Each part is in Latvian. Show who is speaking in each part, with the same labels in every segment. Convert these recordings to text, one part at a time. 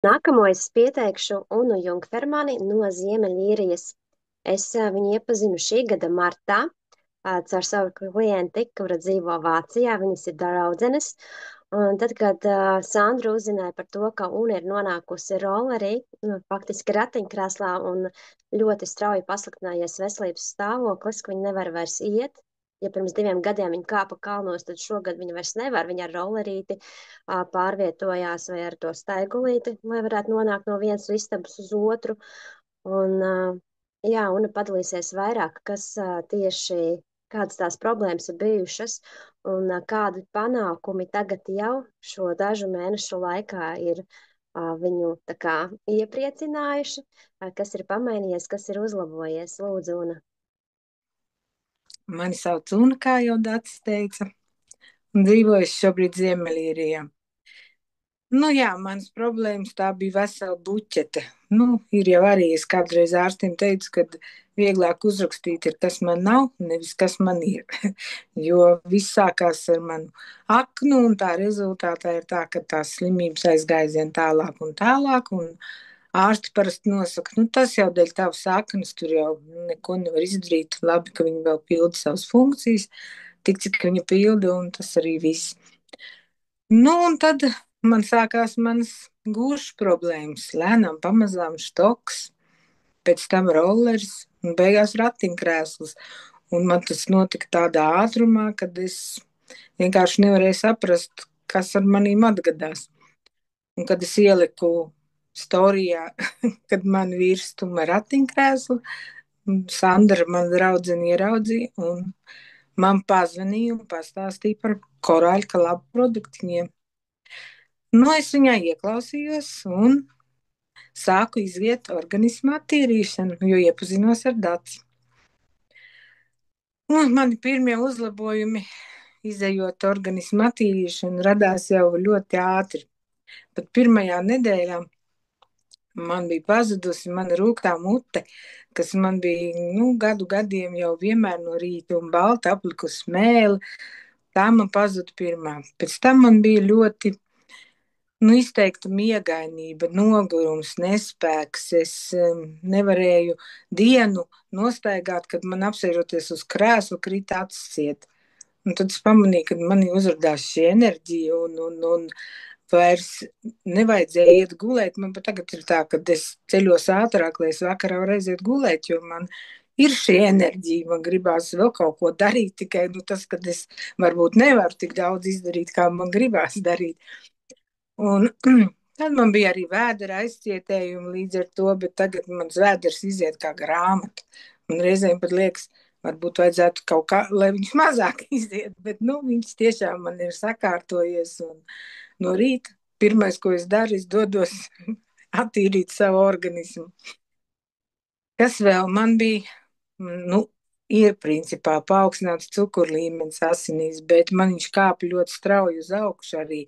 Speaker 1: Nākamo es pieteikšu Unu Jungfermani no Ziemeļīrijas. Es viņu iepazinu šī gada martā caur savu klienti, kura dzīvo Vācijā. Viņas ir draudzenes. Un tad, kad Sandra uzzināja par to, ka Una ir nonākusi rollerī, faktiski ratiņkrēslā un ļoti strauji pasliktinājies veselības stāvoklis, ka viņa nevar vairs iet. Ja pirms 2 gadiem viņa kāpa kalnos, tad šogad viņa vairs nevar. Viņa ar rollerīti pārvietojās vai ar to staigulīti, lai varētu nonākt no vienas istabas uz otru. Un, jā, Una padalīsies vairāk, kas tieši kādas tās problēmas ir bijušas un kādi panākumi tagad jau šo dažu mēnešu laikā ir viņu tā kā iepriecinājuši, kas ir pamainījies, kas ir uzlabojies. Lūdzu, Una.
Speaker 2: Mani sauc Una, kā jau Dācis teica, un dzīvoju es šobrīd Ziemeļīrijā. Nu jā, manas problēmas tā bija vesela buķete. Nu, ir jau arī, es kādreiz ārstiem teicu, ka vieglāk uzrakstīt ir, kas man nav, nevis kas man ir. Jo viss sākās ar manu aknu, un tā rezultātā ir tā, ka tās slimības aizgāja tālāk un tālāk, un ārsti parasti nosaka, nu tas jau dēļ tavas aknas, tur jau neko nevar izdarīt, labi, ka viņi vēl pilda savas funkcijas, tik cik viņi pilda, un tas arī viss. Nu, un tad man sākās manas gūžas problēmas, lēnām pamazām štoks, pēc tam rollers un beigās ratiņkrēsls. Un man tas notika tādā ātrumā, kad es vienkārši nevarēju saprast, kas ar manīm atgadās. Un kad es ieliku storijā, kad man vīrs stuma ratiņkrēslu, Sandra, man draudzene, ieraudzīja un man pazvanīja un pastāstīja par korāļka labu produktiņiem. Nu, es viņā ieklausījos un sāku iziet organismu attīrīšanu, jo iepazinos ar Daci. Un mani pirmie uzlabojumi, izējot organismu attīrīšanu, radās jau ļoti ātri. Pat pirmajā nedēļā man bija pazudusi mana rūgtā mute, kas man bija gadiem jau vienmēr no rīta un balta aplikusi mēle. Tā man pazuda pirmā. Pēc tam man bija ļoti izteikta miegainība, nogurums, nespēks. Es nevarēju dienu nostaigāt, kad man apsēžoties uz krēsla krita acis ciet. Un tad es pamanīju, ka manī uzrādās šī enerģija un vairs nevajadzēja iet gulēt. Man pat tagad ir tā, ka es ceļos ātrāk, lai es vakarā varu aiziet gulēt, jo man ir šī enerģija, man gribās vēl kaut ko darīt, tikai tas, ka es varbūt nevaru tik daudz izdarīt, kā man gribās darīt. Un tad man bija arī vēdera aizcietējumi līdz ar to, bet tagad mans vēders iziet kā grāmata. Man reizēm pat liekas, varbūt vajadzētu kaut kā, lai viņš mazāk iziet, bet viņš tiešām man ir sakārtojies. Un no rīta pirmais, ko es daru, es dodos attīrīt savu organismu. Kas vēl man bija? Ir principā paaugstināts cukurlīmenis asinīs, bet man viņš kāpa ļoti strauji uz augšu arī.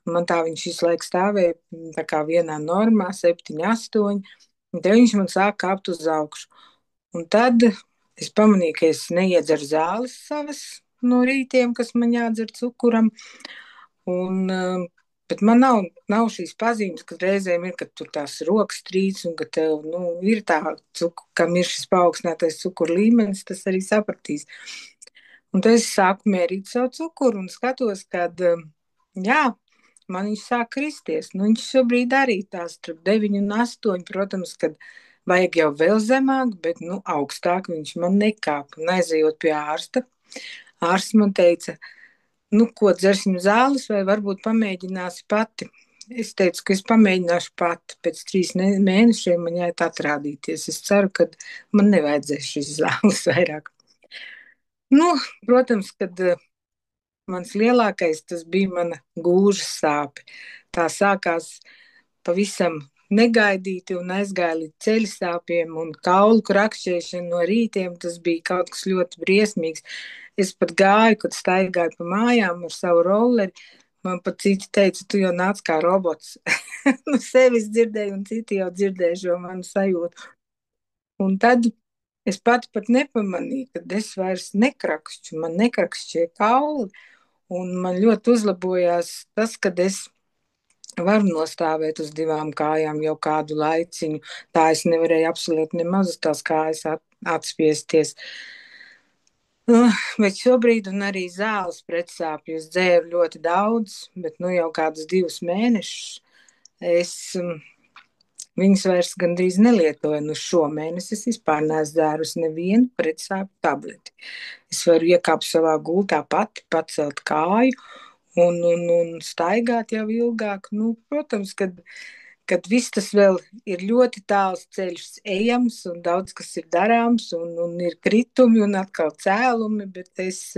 Speaker 2: Man tā viņš visu laiku stāvēja tā kā vienā normā, 7, 8, un te viņš man sāk kāpt uz augšu. Un tad es pamanīju, ka es neiedzeru zāles savas no rītiem, kas man jādzer cukuram, bet man nav šīs pazīmes, kad reizēm ir, ka tur tās rokas trīc un ka tev ir tā, kam ir šis paaugstinātais cukuru līmenis, tas arī sapratīs. Un tad es sāku mērīt savu cukuru un skatos, kad, man viņš sāk kristies. Viņš šobrīd arī tās starp 9 un 8, protams, kad vajag jau vēl zemāk, bet augstāk viņš man nekāp. Un aizejot pie ārsta, ārsts man teica, ko dzersim zāles vai varbūt pamēģināsi pati. Es teicu, ka es pamēģināšu pati. Pēc 3 mēnešiem man jāiet atrādīties. Es ceru, ka man nevajadzēs šīs zāles vairāk. Protams, kad mans lielākais tas bija mana gūžas sāpe. Tā sākās pavisam negaidīti un aizgāja līdz ceļsāpiem un kaulu krakšķēšanu no rītiem. Tas bija kaut kas ļoti briesmīgs. Es pat gāju, kad staigāju pa mājām ar savu rolleri. Man pat citi teica, tu jau nāc kā robots. Sevis dzirdēju un citi jau dzirdēju šo manu sajūtu. Un tad es pat nepamanīju, kad es vairs nekrakšķu. Man nekrakšķēja kauli un man ļoti uzlabojās tas, kad es varu nostāvēt uz divām kājām jau kādu laiciņu. Tā es nevarēju absolūti nemaz uz tās kājas atspiesties. Bet šobrīd, un arī zāles pretsāpju, es dzēru ļoti daudz, bet nu jau kādus 2 mēnešus es viņas vairs gandrīz nelietoju. Nu šomēnes es vispār neesmu dzērusi nevienu pretsāpju tableti. Es varu iekāpt savā gultā pati, pacelt kāju un staigāt jau ilgāk. Nu, protams, kad viss tas vēl ir ļoti tāls ceļš ejams un daudz kas ir darāms un ir kritumi un atkal cēlumi, bet es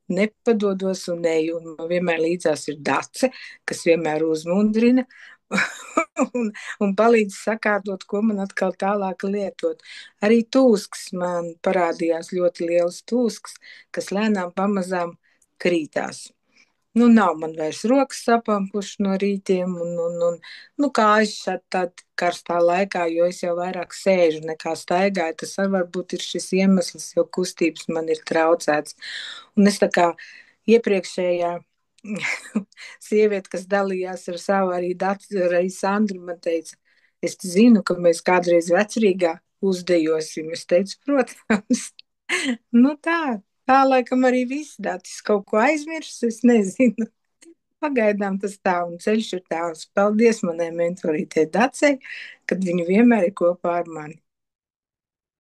Speaker 2: nepadodos un eju. Un man vienmēr līdzās ir Dace, kas vienmēr uzmundrina un palīdz sakārtot, ko man atkal tālāk lietot. Arī tūsks man parādījās ļoti liels tūsks, kas lēnām pamazām krītās. Nu, nav man vairs rokas sapampušas no rītiem, nu, kājas šādi tādā karstā laikā, jo es jau vairāk sēžu nekā staigāju. Tas arī varbūt ir šis iemesls, jo kustības man ir traucēts. Un es tā kā iepriekšējā sieviete, kas dalījās ar savu arī Sandru, man teica, es zinu, ka mēs kādreiz vecrīgā uzdejosim. Es teicu, protams, nu tā laikam arī viss dātis kaut ko aizmirst, es nezinu. Pagaidām tas tā un ceļš ir tāls. Paldies manai mentorītei Dacei, kad viņa vienmēr ir kopā ar mani.